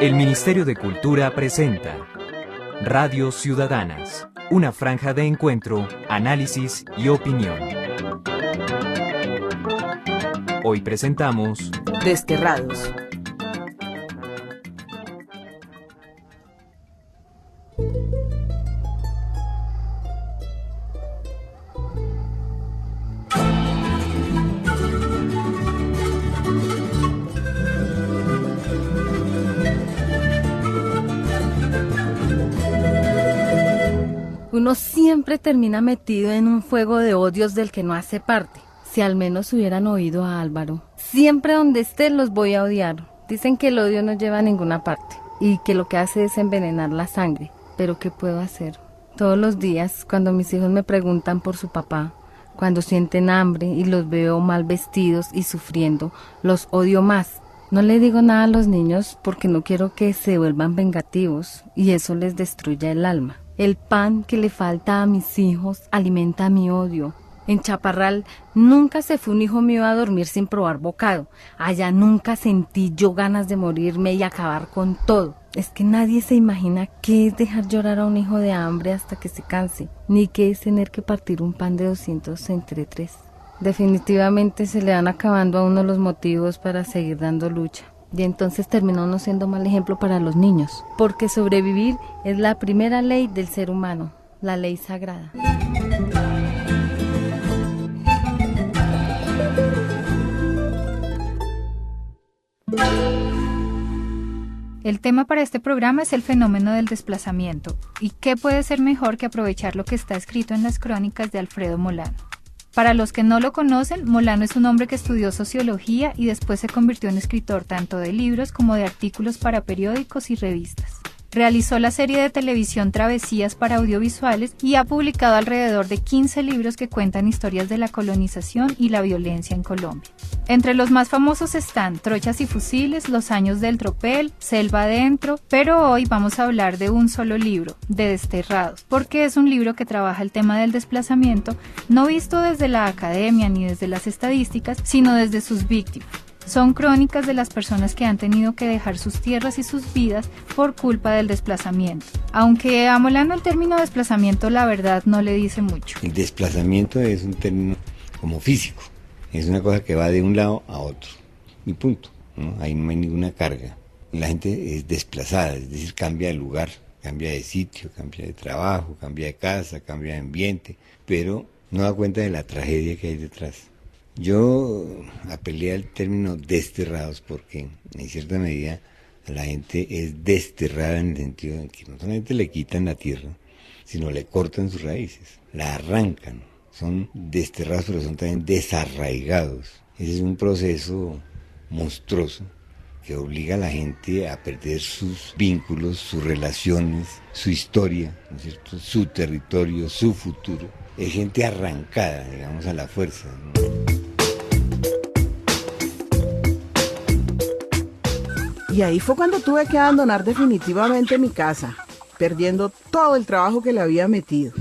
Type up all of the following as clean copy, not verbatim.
El Ministerio de Cultura presenta Radio Ciudadanas, una franja de encuentro, análisis y opinión. Hoy presentamos Desterrados. Uno siempre termina metido en un fuego de odios del que no hace parte. Si al menos hubieran oído a Álvaro. Siempre donde esté los voy a odiar. Dicen que el odio no lleva a ninguna parte y que lo que hace es envenenar la sangre. Pero ¿qué puedo hacer? Todos los días, cuando mis hijos me preguntan por su papá, cuando sienten hambre y los veo mal vestidos y sufriendo, los odio más. No le digo nada a los niños porque no quiero que se vuelvan vengativos y eso les destruya el alma. El pan que le falta a mis hijos alimenta mi odio. En Chaparral nunca se fue un hijo mío a dormir sin probar bocado. Allá nunca sentí yo ganas de morirme y acabar con todo. Es que nadie se imagina qué es dejar llorar a un hijo de hambre hasta que se canse, ni qué es tener que partir un pan de 200 entre 3. Definitivamente se le van acabando a uno los motivos para seguir dando lucha. Y entonces terminó no siendo mal ejemplo para los niños, porque sobrevivir es la primera ley del ser humano, la ley sagrada. El tema para este programa es el fenómeno del desplazamiento. ¿Y qué puede ser mejor que aprovechar lo que está escrito en las crónicas de Alfredo Molano? Para los que no lo conocen, Molano es un hombre que estudió sociología y después se convirtió en escritor tanto de libros como de artículos para periódicos y revistas. Realizó la serie de televisión Travesías para audiovisuales y ha publicado alrededor de 15 libros que cuentan historias de la colonización y la violencia en Colombia. Entre los más famosos están Trochas y Fusiles, Los años del tropel, Selva adentro, pero hoy vamos a hablar de un solo libro, de Desterrados, porque es un libro que trabaja el tema del desplazamiento, no visto desde la academia ni desde las estadísticas, sino desde sus víctimas. Son crónicas de las personas que han tenido que dejar sus tierras y sus vidas por culpa del desplazamiento. Aunque a Molano el término desplazamiento la verdad no le dice mucho. El desplazamiento es un término como físico, es una cosa que va de un lado a otro, y punto, ¿no? Ahí no hay ninguna carga. La gente es desplazada, es decir, cambia de lugar, cambia de sitio, cambia de trabajo, cambia de casa, cambia de ambiente, pero no da cuenta de la tragedia que hay detrás. Yo apelé al término desterrados porque en cierta medida la gente es desterrada en el sentido de que no solamente le quitan la tierra, sino le cortan sus raíces, la arrancan, son desterrados pero son también desarraigados. Ese es un proceso monstruoso que obliga a la gente a perder sus vínculos, sus relaciones, su historia, ¿no es cierto?, su territorio, su futuro. Es gente arrancada, digamos, a la fuerza, ¿no? Y ahí fue cuando tuve que abandonar definitivamente mi casa, perdiendo todo el trabajo que le había metido.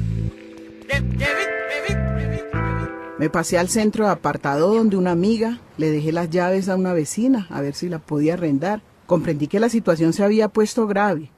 Me pasé al centro de apartado donde una amiga, le dejé las llaves a una vecina a ver si la podía arrendar. Comprendí que la situación se había puesto grave.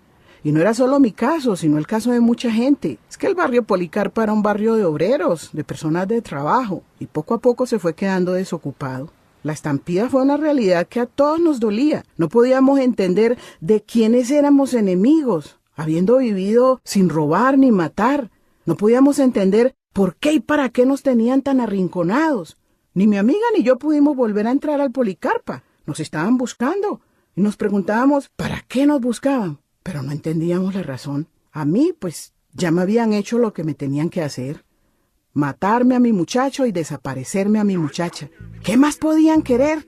Y no era solo mi caso, sino el caso de mucha gente. Es que el barrio Policarpa era un barrio de obreros, de personas de trabajo, y poco a poco se fue quedando desocupado. La estampida fue una realidad que a todos nos dolía. No podíamos entender de quiénes éramos enemigos, habiendo vivido sin robar ni matar. No podíamos entender por qué y para qué nos tenían tan arrinconados. Ni mi amiga ni yo pudimos volver a entrar al Policarpa. Nos estaban buscando y nos preguntábamos ¿para qué nos buscaban? Pero no entendíamos la razón. A mí, pues, ya me habían hecho lo que me tenían que hacer. Matarme a mi muchacho y desaparecerme a mi muchacha. ¿Qué más podían querer?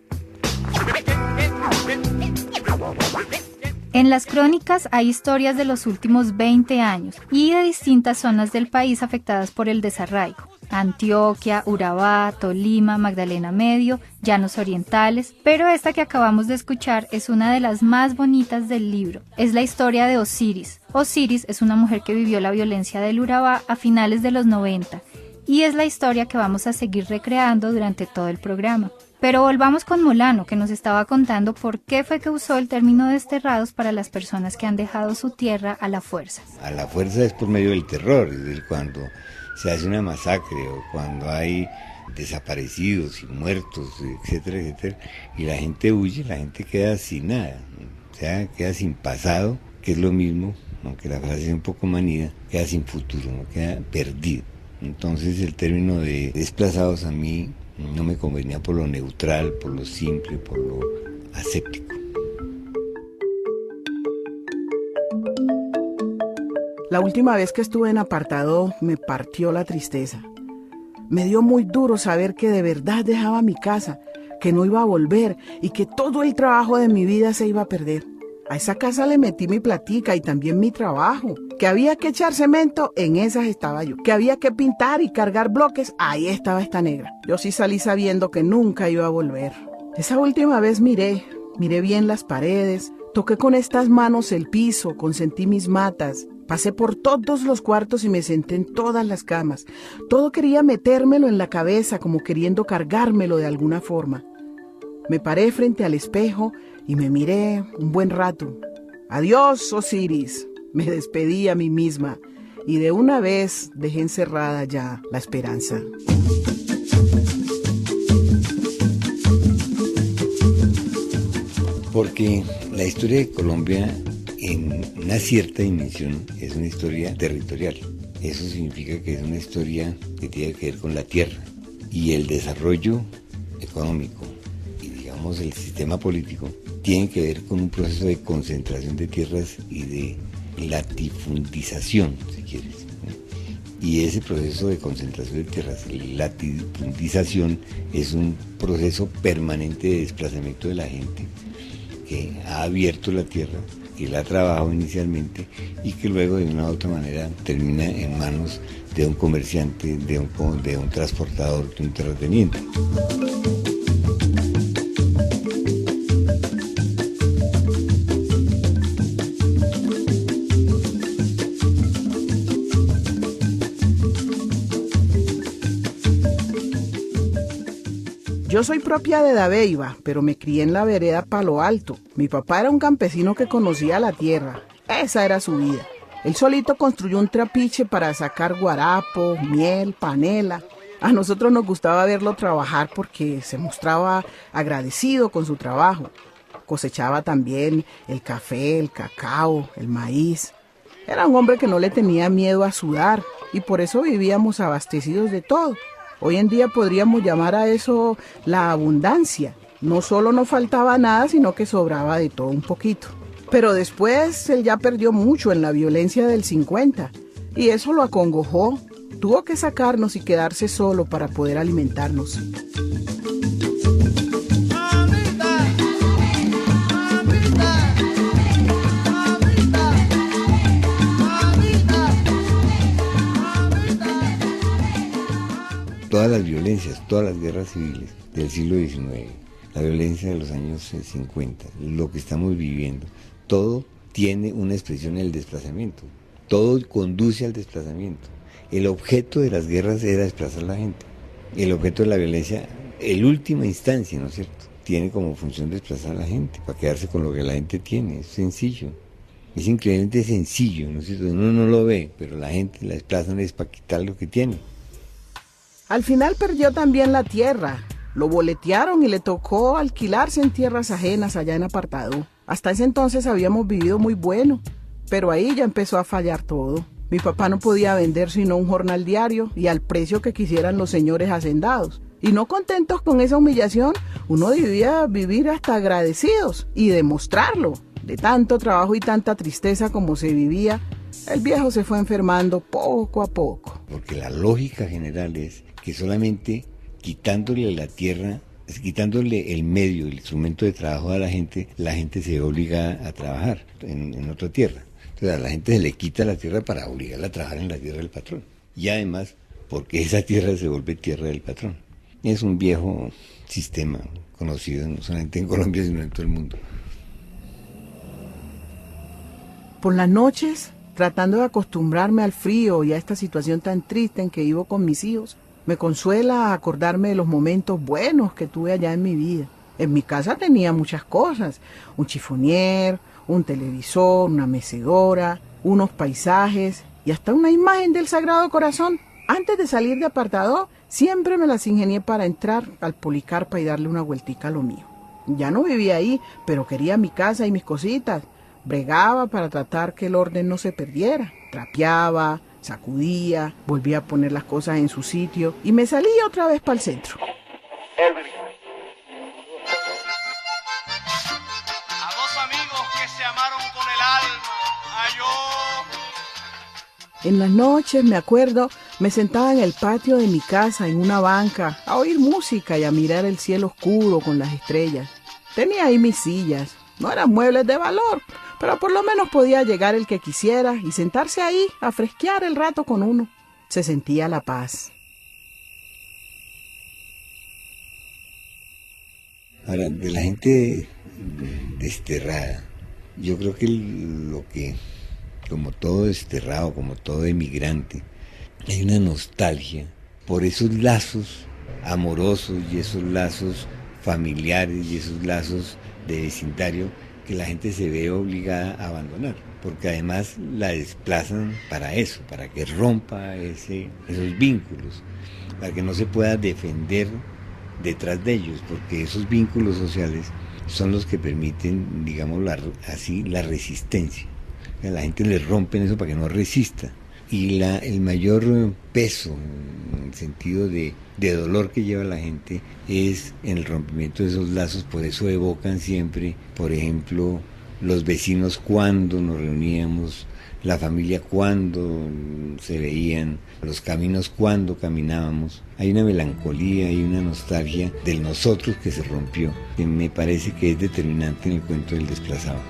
En las crónicas hay historias de los últimos 20 años y de distintas zonas del país afectadas por el desarraigo. Antioquia, Urabá, Tolima, Magdalena Medio, Llanos Orientales, pero esta que acabamos de escuchar es una de las más bonitas del libro. Es la historia de Osiris. Osiris es una mujer que vivió la violencia del Urabá a finales de los 90 y es la historia que vamos a seguir recreando durante todo el programa. Pero volvamos con Molano, que nos estaba contando por qué fue que usó el término desterrados para las personas que han dejado su tierra a la fuerza. A la fuerza es por medio del terror, es decir, cuando se hace una masacre o cuando hay desaparecidos y muertos, etcétera, etcétera, y la gente huye, la gente queda sin nada, o sea, queda sin pasado, que es lo mismo, aunque la frase es un poco manida, queda sin futuro, no queda perdido. Entonces el término de desplazados a mí no me convenía por lo neutral, por lo simple, por lo aséptico. La última vez que estuve en Apartadó me partió la tristeza. Me dio muy duro saber que de verdad dejaba mi casa, que no iba a volver y que todo el trabajo de mi vida se iba a perder. A esa casa le metí mi platica y también mi trabajo. Que había que echar cemento, en esas estaba yo. Que había que pintar y cargar bloques, ahí estaba esta negra. Yo sí salí sabiendo que nunca iba a volver. Esa última vez miré bien las paredes, toqué con estas manos el piso, consentí mis matas. Pasé por todos los cuartos y me senté en todas las camas. Todo quería metérmelo en la cabeza, como queriendo cargármelo de alguna forma. Me paré frente al espejo y me miré un buen rato. Adiós, Osiris. Me despedí a mí misma y de una vez dejé encerrada ya la esperanza. Porque la historia de Colombia, en una cierta dimensión, es una historia territorial. Eso significa que es una historia que tiene que ver con la tierra. Y el desarrollo económico y, digamos, el sistema político tiene que ver con un proceso de concentración de tierras y de latifundización, si quieres. Y ese proceso de concentración de tierras y latifundización es un proceso permanente de desplazamiento de la gente que ha abierto la tierra, que la ha trabajado inicialmente y que luego de una u otra manera termina en manos de un comerciante, de un transportador, de un terrateniente. Yo soy propia de Dabeiba, pero me crié en la vereda Palo Alto. Mi papá era un campesino que conocía la tierra. Esa era su vida. Él solito construyó un trapiche para sacar guarapo, miel, panela. A nosotros nos gustaba verlo trabajar porque se mostraba agradecido con su trabajo. Cosechaba también el café, el cacao, el maíz. Era un hombre que no le tenía miedo a sudar y por eso vivíamos abastecidos de todo. Hoy en día podríamos llamar a eso la abundancia. No solo no faltaba nada, sino que sobraba de todo un poquito. Pero después él ya perdió mucho en la violencia del 50 y eso lo acongojó. Tuvo que sacarnos y quedarse solo para poder alimentarnos. Todas las violencias, todas las guerras civiles del siglo XIX, la violencia de los años 50, lo que estamos viviendo, todo tiene una expresión en el desplazamiento, todo conduce al desplazamiento. El objeto de las guerras era desplazar a la gente, el objeto de la violencia, en última instancia, ¿no es cierto?, tiene como función desplazar a la gente, para quedarse con lo que la gente tiene, es sencillo. Es increíblemente sencillo, ¿no es cierto?, uno no lo ve, pero la gente la desplazan es para quitar lo que tiene. Al final perdió también la tierra. Lo boletearon y le tocó alquilarse en tierras ajenas allá en Apartadó. Hasta ese entonces habíamos vivido muy bueno, pero ahí ya empezó a fallar todo. Mi papá no podía vender sino un jornal diario y al precio que quisieran los señores hacendados. Y no contentos con esa humillación, uno debía vivir hasta agradecidos y demostrarlo. De tanto trabajo y tanta tristeza como se vivía, el viejo se fue enfermando poco a poco. Porque la lógica general es que solamente quitándole la tierra, quitándole el medio, el instrumento de trabajo a la gente se ve obligada a trabajar en otra tierra. Entonces a la gente se le quita la tierra para obligarla a trabajar en la tierra del patrón. Y además, porque esa tierra se vuelve tierra del patrón. Es un viejo sistema conocido no solamente en Colombia, sino en todo el mundo. Por las noches tratando de acostumbrarme al frío y a esta situación tan triste en que vivo con mis hijos. Me consuela acordarme de los momentos buenos que tuve allá en mi vida. En mi casa tenía muchas cosas, un chifonier, un televisor, una mecedora, unos paisajes y hasta una imagen del Sagrado Corazón. Antes de salir de apartado, siempre me las ingenié para entrar al Policarpa y darle una vueltica a lo mío. Ya no vivía ahí, pero quería mi casa y mis cositas. Bregaba para tratar que el orden no se perdiera. Trapeaba, sacudía, volvía a poner las cosas en su sitio y me salía otra vez para el centro. A dos amigos que se amaron con el alma, En las noches, me acuerdo, me sentaba en el patio de mi casa, en una banca, a oír música y a mirar el cielo oscuro con las estrellas. Tenía ahí mis sillas, no eran muebles de valor, pero por lo menos podía llegar el que quisiera y sentarse ahí a fresquear el rato con uno. Se sentía la paz. Ahora, de la gente desterrada, yo creo que lo que, como todo desterrado, como todo emigrante, hay una nostalgia por esos lazos amorosos y esos lazos familiares y esos lazos de vecindario que la gente se ve obligada a abandonar, porque además la desplazan para eso, para que rompa esos vínculos, para que no se pueda defender detrás de ellos, porque esos vínculos sociales son los que permiten, digamos, la resistencia. A la gente le rompen eso para que no resista. Y el mayor peso, en el sentido de dolor que lleva la gente, es en el rompimiento de esos lazos. Por eso evocan siempre, por ejemplo, los vecinos cuando nos reuníamos, la familia cuando se veían, los caminos cuando caminábamos. Hay una melancolía y una nostalgia del nosotros que se rompió, que me parece que es determinante en el cuento del desplazado.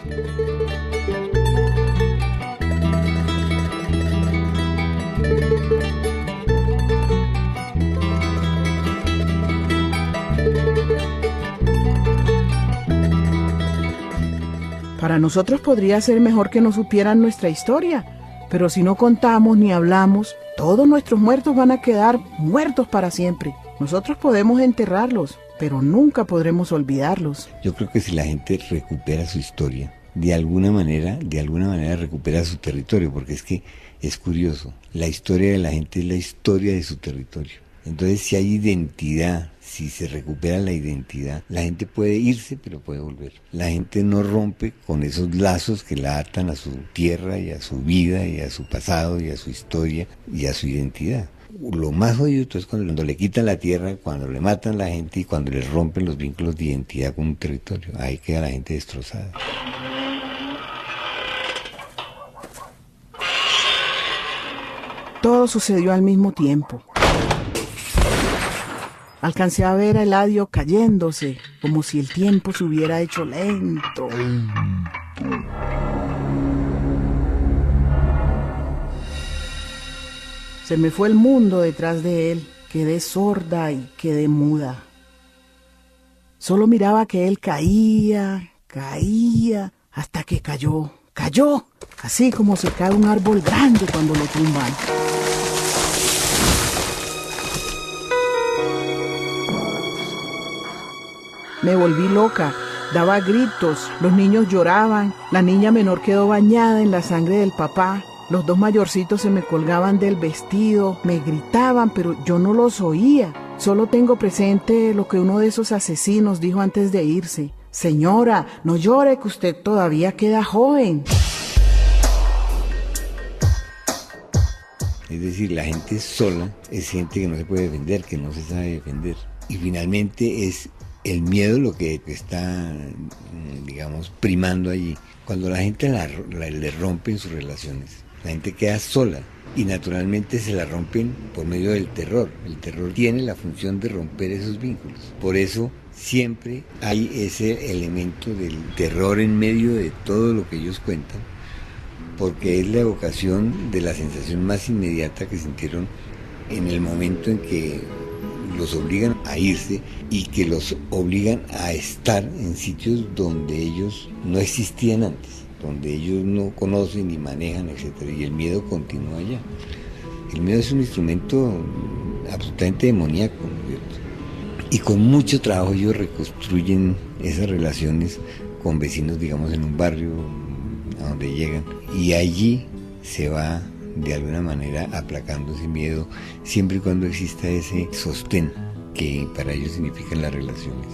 Para nosotros podría ser mejor que no supieran nuestra historia, pero si no contamos ni hablamos, todos nuestros muertos van a quedar muertos para siempre. Nosotros podemos enterrarlos, pero nunca podremos olvidarlos. Yo creo que si la gente recupera su historia, de alguna manera recupera su territorio, porque es que es curioso, la historia de la gente es la historia de su territorio. Entonces, si hay identidad, si se recupera la identidad, la gente puede irse, pero puede volver. La gente no rompe con esos lazos que la atan a su tierra y a su vida y a su pasado y a su historia y a su identidad. Lo más jodido es cuando le quitan la tierra, cuando le matan a la gente y cuando le rompen los vínculos de identidad con un territorio. Ahí queda la gente destrozada. Todo sucedió al mismo tiempo. Alcancé a ver a Eladio cayéndose, como si el tiempo se hubiera hecho lento. Se me fue el mundo detrás de él. Quedé sorda y quedé muda. Solo miraba que él caía, hasta que cayó, así como se cae un árbol grande cuando lo tumban. Me volví loca, daba gritos, los niños lloraban, la niña menor quedó bañada en la sangre del papá, los dos mayorcitos se me colgaban del vestido, me gritaban, pero yo no los oía. Solo tengo presente lo que uno de esos asesinos dijo antes de irse. Señora, no llore, que usted todavía queda joven. Es decir, la gente sola es gente que no se puede defender, que no se sabe defender. Y finalmente es el miedo lo que está, digamos, primando allí. Cuando la gente le rompen sus relaciones, la gente queda sola y naturalmente se la rompen por medio del terror. El terror tiene la función de romper esos vínculos. Por eso siempre hay ese elemento del terror en medio de todo lo que ellos cuentan, porque es la evocación de la sensación más inmediata que sintieron en el momento en que los obligan a irse y que los obligan a estar en sitios donde ellos no existían antes, donde ellos no conocen ni manejan, etcétera, y el miedo continúa allá. El miedo es un instrumento absolutamente demoníaco, ¿no es cierto? Y con mucho trabajo ellos reconstruyen esas relaciones con vecinos, digamos, en un barrio a donde llegan, y allí se va de alguna manera aplacando ese miedo, siempre y cuando exista ese sostén que para ellos significan las relaciones.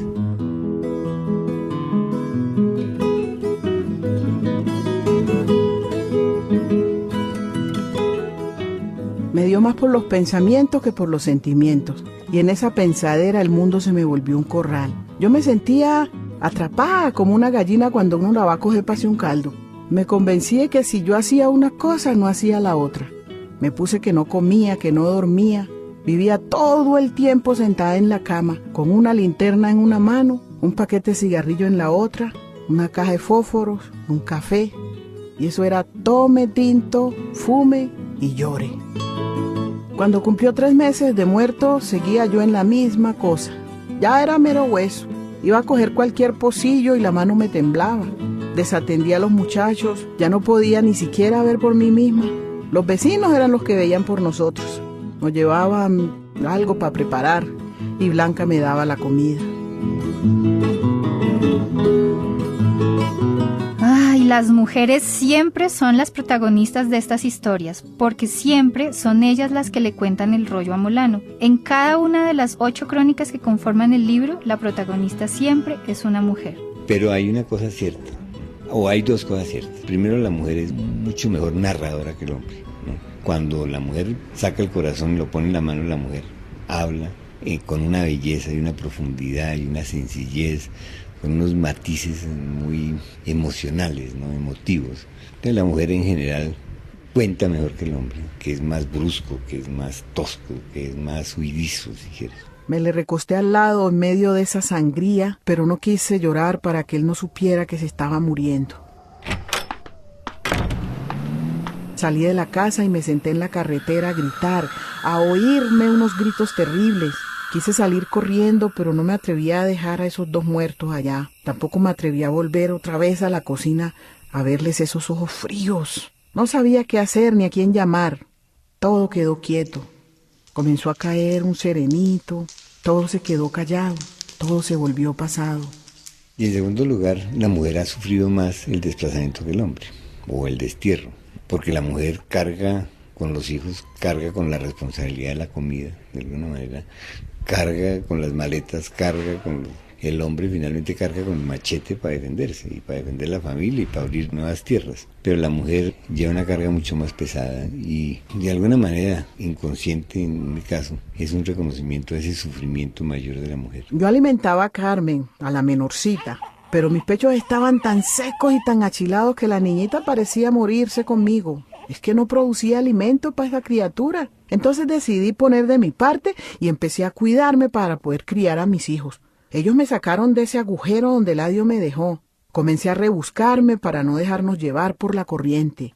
Me dio más por los pensamientos que por los sentimientos, y en esa pensadera el mundo se me volvió un corral. Yo me sentía atrapada como una gallina cuando uno la va a coger para hacer un caldo. Me convencí de que si yo hacía una cosa, no hacía la otra. Me puse que no comía, que no dormía. Vivía todo el tiempo sentada en la cama, con una linterna en una mano, un paquete de cigarrillo en la otra, una caja de fósforos, un café. Y eso era tome tinto, fume y llore. Cuando cumplió 3 meses de muerto, seguía yo en la misma cosa. Ya era mero hueso. Iba a coger cualquier pocillo y la mano me temblaba. Desatendía a los muchachos, ya no podía ni siquiera ver por mí misma. Los vecinos eran los que veían por nosotros. Nos llevaban algo para preparar y Blanca me daba la comida. Ay, las mujeres siempre son las protagonistas de estas historias, porque siempre son ellas las que le cuentan el rollo a Molano. En cada una de las 8 crónicas que conforman el libro, la protagonista siempre es una mujer. Pero hay una cosa cierta, o hay 2 cosas ciertas. Primero, la mujer es mucho mejor narradora que el hombre, ¿no? Cuando la mujer saca el corazón y lo pone en la mano, la mujer habla con una belleza y una profundidad y una sencillez, con unos matices muy emocionales, ¿no? Emotivos. Entonces la mujer en general cuenta mejor que el hombre, que es más brusco, que es más tosco, que es más huidizo, si quieres. Me le recosté al lado en medio de esa sangría, pero no quise llorar para que él no supiera que se estaba muriendo. Salí de la casa y me senté en la carretera a gritar, a oírme unos gritos terribles. Quise salir corriendo, pero no me atrevía a dejar a esos 2 muertos allá. Tampoco me atrevía a volver otra vez a la cocina a verles esos ojos fríos. No sabía qué hacer ni a quién llamar. Todo quedó quieto. Comenzó a caer un serenito. Todo se quedó callado. Todo se volvió pasado. Y en segundo lugar, la mujer ha sufrido más el desplazamiento que el hombre, o el destierro. Porque la mujer carga con los hijos, carga con la responsabilidad de la comida, de alguna manera, carga con las maletas, carga con... El hombre finalmente carga con el machete para defenderse, y para defender la familia y para abrir nuevas tierras. Pero la mujer lleva una carga mucho más pesada y de alguna manera, inconsciente en mi caso, es un reconocimiento de ese sufrimiento mayor de la mujer. Yo alimentaba a Carmen, a la menorcita, pero mis pechos estaban tan secos y tan achilados que la niñita parecía morirse conmigo. Es que no producía alimento para esa criatura. Entonces decidí poner de mi parte y empecé a cuidarme para poder criar a mis hijos. Ellos me sacaron de ese agujero donde Eladio me dejó. Comencé a rebuscarme para no dejarnos llevar por la corriente.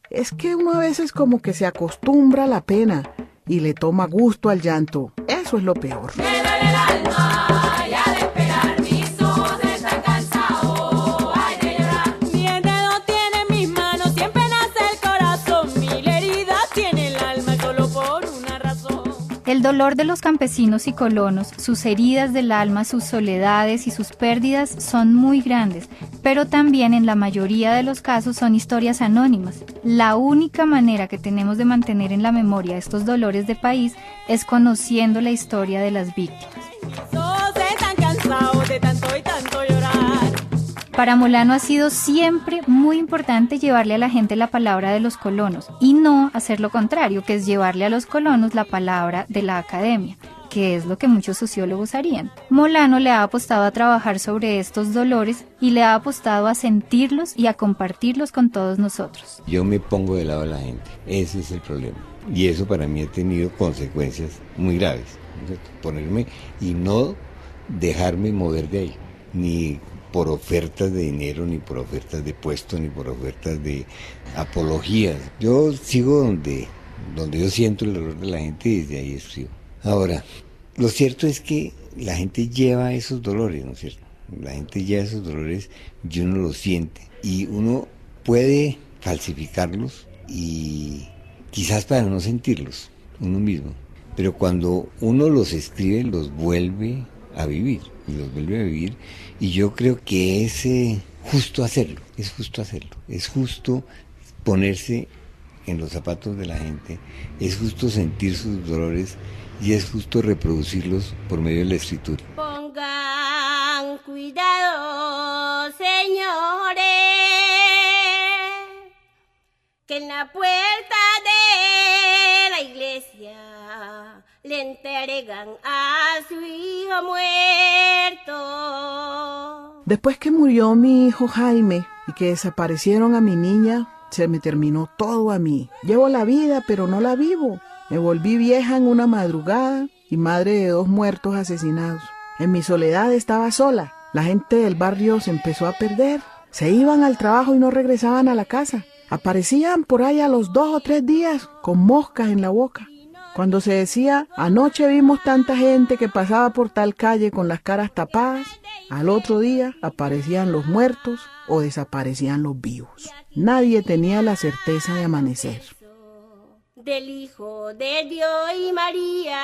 Es que uno a veces como que se acostumbra a la pena y le toma gusto al llanto. Eso es lo peor. Me duele el alma y al esperar mis ojos están cansados, ay de llorar. Mi enredo tiene mis manos, siempre nace el corazón. Mil heridas tiene el alma solo por una razón. El dolor de los campesinos y colonos, sus heridas del alma, sus soledades y sus pérdidas son muy grandes, pero también en la mayoría de los casos son historias anónimas. La única manera que tenemos de mantener en la memoria estos dolores de país es conociendo la historia de las víctimas. Todos están cansados de tanto y tanto llorar. Para Molano ha sido siempre muy importante llevarle a la gente la palabra de los colonos y no hacer lo contrario, que es llevarle a los colonos la palabra de la academia, que es lo que muchos sociólogos harían. Molano le ha apostado a trabajar sobre estos dolores y le ha apostado a sentirlos y a compartirlos con todos nosotros. Yo me pongo del lado de la gente, ese es el problema. Y eso para mí ha tenido consecuencias muy graves. Ponerme y no dejarme mover de ahí, ni por ofertas de dinero, ni por ofertas de puesto, ni por ofertas de apologías. Yo sigo donde yo siento el dolor de la gente y desde ahí escribo. Ahora, lo cierto es que la gente lleva esos dolores, ¿no es cierto? La gente lleva esos dolores y uno los siente. Y uno puede falsificarlos y quizás para no sentirlos uno mismo, pero cuando uno los escribe los vuelve a vivir, y yo creo que es justo hacerlo, es justo ponerse en los zapatos de la gente, es justo sentir sus dolores y es justo reproducirlos por medio de la escritura. Pongan cuidado, señores, que en la puerta de la iglesia le entregan a su hijo muerto. Después que murió mi hijo Jaime y que desaparecieron a mi niña, se me terminó todo a mí. Llevo la vida, pero no la vivo. Me volví vieja en una madrugada y madre de 2 muertos asesinados. En mi soledad estaba sola. La gente del barrio se empezó a perder. Se iban al trabajo y no regresaban a la casa. Aparecían por ahí a los 2 o 3 días con moscas en la boca. Cuando se decía, anoche vimos tanta gente que pasaba por tal calle con las caras tapadas, al otro día aparecían los muertos o desaparecían los vivos. Nadie tenía la certeza de amanecer. Del Hijo de Dios y María.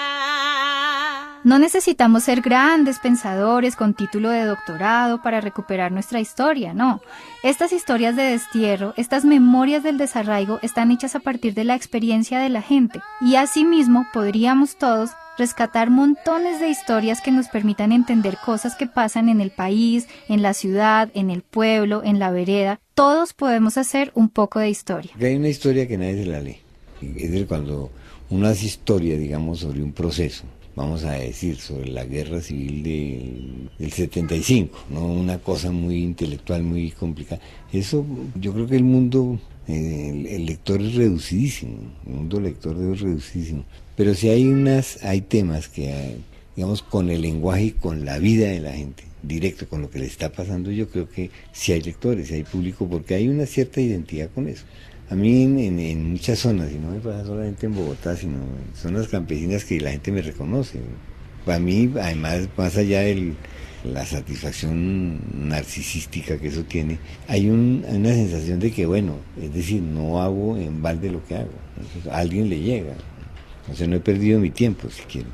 No necesitamos ser grandes pensadores con título de doctorado para recuperar nuestra historia, no. Estas historias de destierro, estas memorias del desarraigo están hechas a partir de la experiencia de la gente y asimismo podríamos todos rescatar montones de historias que nos permitan entender cosas que pasan en el país, en la ciudad, en el pueblo, en la vereda. Todos podemos hacer un poco de historia. Hay una historia que nadie se la lee. Es decir, cuando uno hace historia, digamos, sobre un proceso, vamos a decir, sobre la guerra civil del 75, ¿no? Una cosa muy intelectual, muy complicada. Eso, yo creo que el mundo, el lector es reducidísimo, el mundo lector es reducidísimo. Pero sí hay temas que, digamos, con el lenguaje y con la vida de la gente, directo con lo que le está pasando, yo creo que sí hay lectores, sí hay público, porque hay una cierta identidad con eso. A mí en muchas zonas, y no me pasa solamente en Bogotá, sino en zonas campesinas que la gente me reconoce. Para mí, además, más allá de la satisfacción narcisística que eso tiene, hay una sensación de que, bueno, es decir, no hago en balde lo que hago. Entonces, a alguien le llega. O sea, no he perdido mi tiempo, si quieren.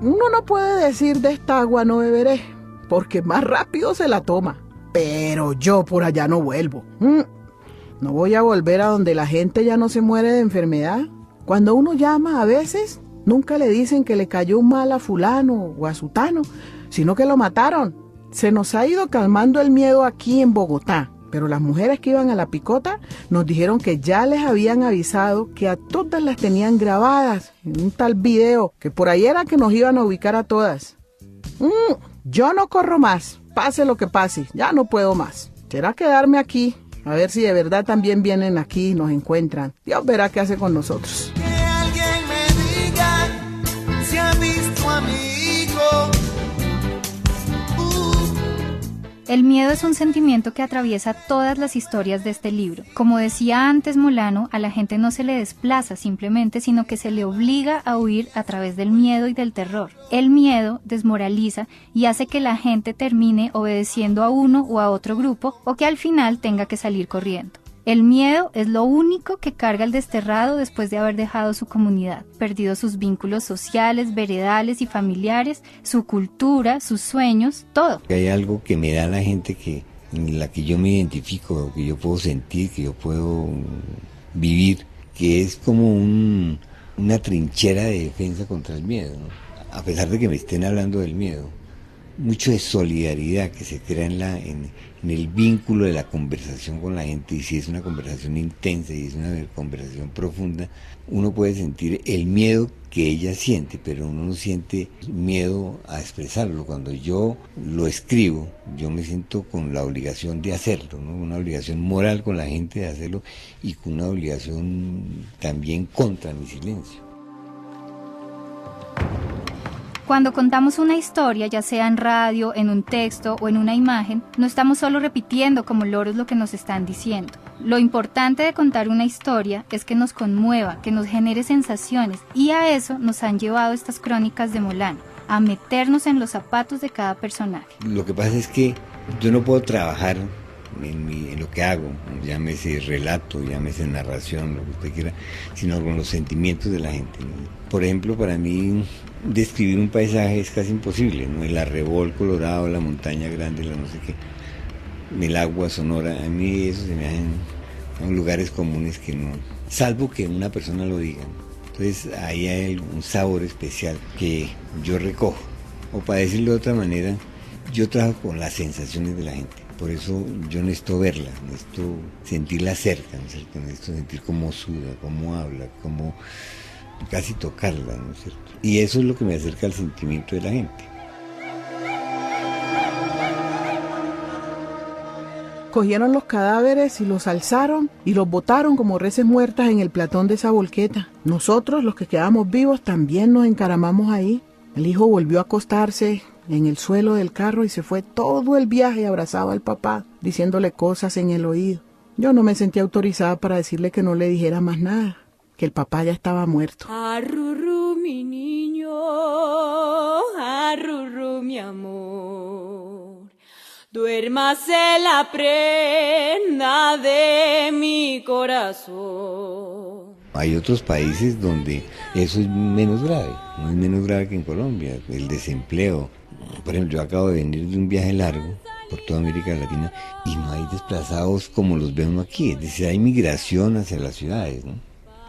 Uno no puede decir de esta agua no beberé, porque más rápido se la toma. Pero yo por allá no vuelvo. No voy a volver a donde la gente ya no se muere de enfermedad. Cuando uno llama a veces, nunca le dicen que le cayó un mal a fulano o a sutano, sino que lo mataron. Se nos ha ido calmando el miedo aquí en Bogotá, pero las mujeres que iban a la picota nos dijeron que ya les habían avisado que a todas las tenían grabadas en un tal video, que por ahí era que nos iban a ubicar a todas. Yo no corro más. Pase lo que pase, ya no puedo más. Será quedarme aquí, a ver si de verdad también vienen aquí y nos encuentran. Dios verá qué hace con nosotros. Que alguien me diga si ha visto a mi hijo. El miedo es un sentimiento que atraviesa todas las historias de este libro. Como decía antes Molano, a la gente no se le desplaza simplemente, sino que se le obliga a huir a través del miedo y del terror. El miedo desmoraliza y hace que la gente termine obedeciendo a uno o a otro grupo o que al final tenga que salir corriendo. El miedo es lo único que carga el desterrado después de haber dejado su comunidad, perdido sus vínculos sociales, veredales y familiares, su cultura, sus sueños, todo. Hay algo que me da la gente en la que yo me identifico, que yo puedo sentir, que yo puedo vivir, que es como una trinchera de defensa contra el miedo, ¿no? A pesar de que me estén hablando del miedo, mucho de solidaridad que se crea en el vínculo de la conversación con la gente, y si es una conversación intensa y es una conversación profunda, uno puede sentir el miedo que ella siente, pero uno no siente miedo a expresarlo. Cuando yo lo escribo, yo me siento con la obligación de hacerlo, ¿no? Una obligación moral con la gente de hacerlo y con una obligación también contra mi silencio. Cuando contamos una historia, ya sea en radio, en un texto o en una imagen, no estamos solo repitiendo como loros lo que nos están diciendo. Lo importante de contar una historia es que nos conmueva, que nos genere sensaciones, y a eso nos han llevado estas crónicas de Molano, a meternos en los zapatos de cada personaje. Lo que pasa es que Yo no puedo trabajar en lo que hago, llámese relato, llámese narración, lo que usted quiera, sino con los sentimientos de la gente, ¿no? Por ejemplo, para mí describir un paisaje es casi imposible, ¿no? El arrebol colorado, la montaña grande, la no sé qué, el agua sonora, a mí eso se me hacen lugares comunes que no, salvo que una persona lo diga, ¿no? Entonces ahí hay un sabor especial que yo recojo, o para decirlo de otra manera, yo trabajo con las sensaciones de la gente. Por eso yo necesito verla, necesito sentirla cerca, ¿no es cierto? Necesito sentir cómo suda, cómo habla, cómo casi tocarla, ¿no es cierto? Y eso es lo que me acerca al sentimiento de la gente. Cogieron los cadáveres y los alzaron y los botaron como reses muertas en el platón de esa volqueta. Nosotros, los que quedamos vivos, también nos encaramamos ahí. El hijo volvió a acostarse en el suelo del carro y se fue todo el viaje abrazado al papá, diciéndole cosas en el oído. Yo no me sentí autorizada para decirle que no le dijera más nada, que el papá ya estaba muerto. Arrurú, mi niño, arrurú, mi amor, duérmase la prenda de mi corazón. Hay otros países donde eso es menos grave, no es menos grave que en Colombia, el desempleo. Por ejemplo, yo acabo de venir de un viaje largo por toda América Latina y no hay desplazados como los vemos aquí, es decir, hay migración hacia las ciudades, ¿no?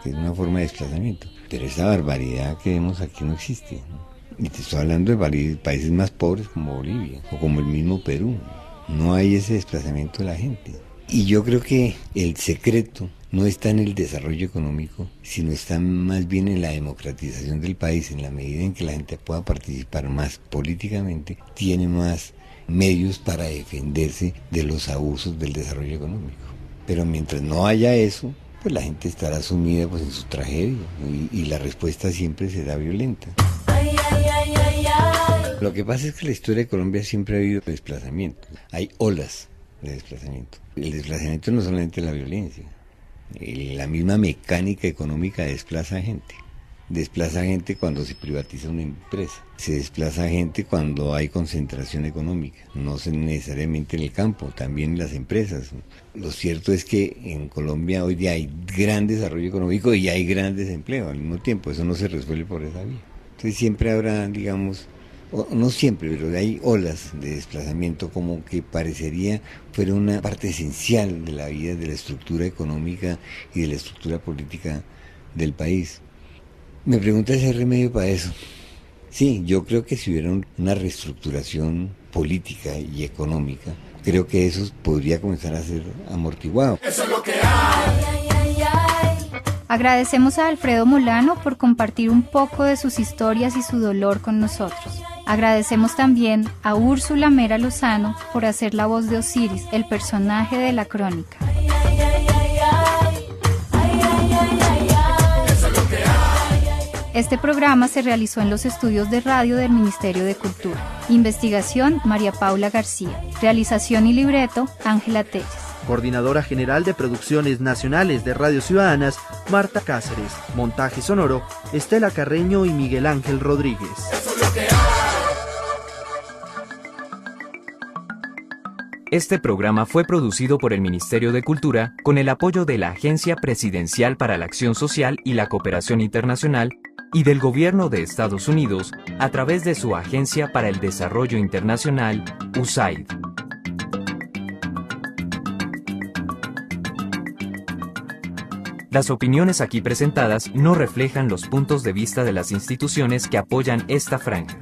Que es una forma de desplazamiento, pero esa barbaridad que vemos aquí no existe, ¿no? Y te estoy hablando de países más pobres como Bolivia o como el mismo Perú, no hay ese desplazamiento de la gente. Y yo creo que el secreto no está en el desarrollo económico, sino está más bien en la democratización del país. En la medida en que la gente pueda participar más políticamente, tiene más medios para defenderse de los abusos del desarrollo económico. Pero mientras no haya eso, pues la gente estará sumida pues en su tragedia y la respuesta siempre será violenta. Ay, ay, ay, ay, ay. Lo que pasa es que en la historia de Colombia siempre ha habido desplazamientos, hay olas de desplazamiento. El desplazamiento no es solamente la violencia, la misma mecánica económica desplaza gente cuando se privatiza una empresa, se desplaza gente cuando hay concentración económica, no necesariamente en el campo, también en las empresas. Lo cierto es que en Colombia hoy día hay gran desarrollo económico y hay gran desempleo al mismo tiempo, eso no se resuelve por esa vía. Entonces siempre habrá, digamos, no siempre, pero hay olas de desplazamiento como que parecería fuera una parte esencial de la vida, de la estructura económica y de la estructura política del país. Me pregunta si hay remedio para eso. Sí, yo creo que si hubiera una reestructuración política y económica, creo que eso podría comenzar a ser amortiguado. Eso es lo que hay. Agradecemos a Alfredo Molano por compartir un poco de sus historias y su dolor con nosotros. Agradecemos también a Úrsula Mera Lozano por hacer la voz de Osiris, el personaje de la crónica. Este programa se realizó en los estudios de radio del Ministerio de Cultura. Investigación, María Paula García. Realización y libreto, Ángela Telles. Coordinadora General de Producciones Nacionales de Radio Ciudadanas, Marta Cáceres. Montaje sonoro, Estela Carreño y Miguel Ángel Rodríguez. Este programa fue producido por el Ministerio de Cultura con el apoyo de la Agencia Presidencial para la Acción Social y la Cooperación Internacional y del Gobierno de Estados Unidos a través de su Agencia para el Desarrollo Internacional, USAID. Las opiniones aquí presentadas no reflejan los puntos de vista de las instituciones que apoyan esta franja.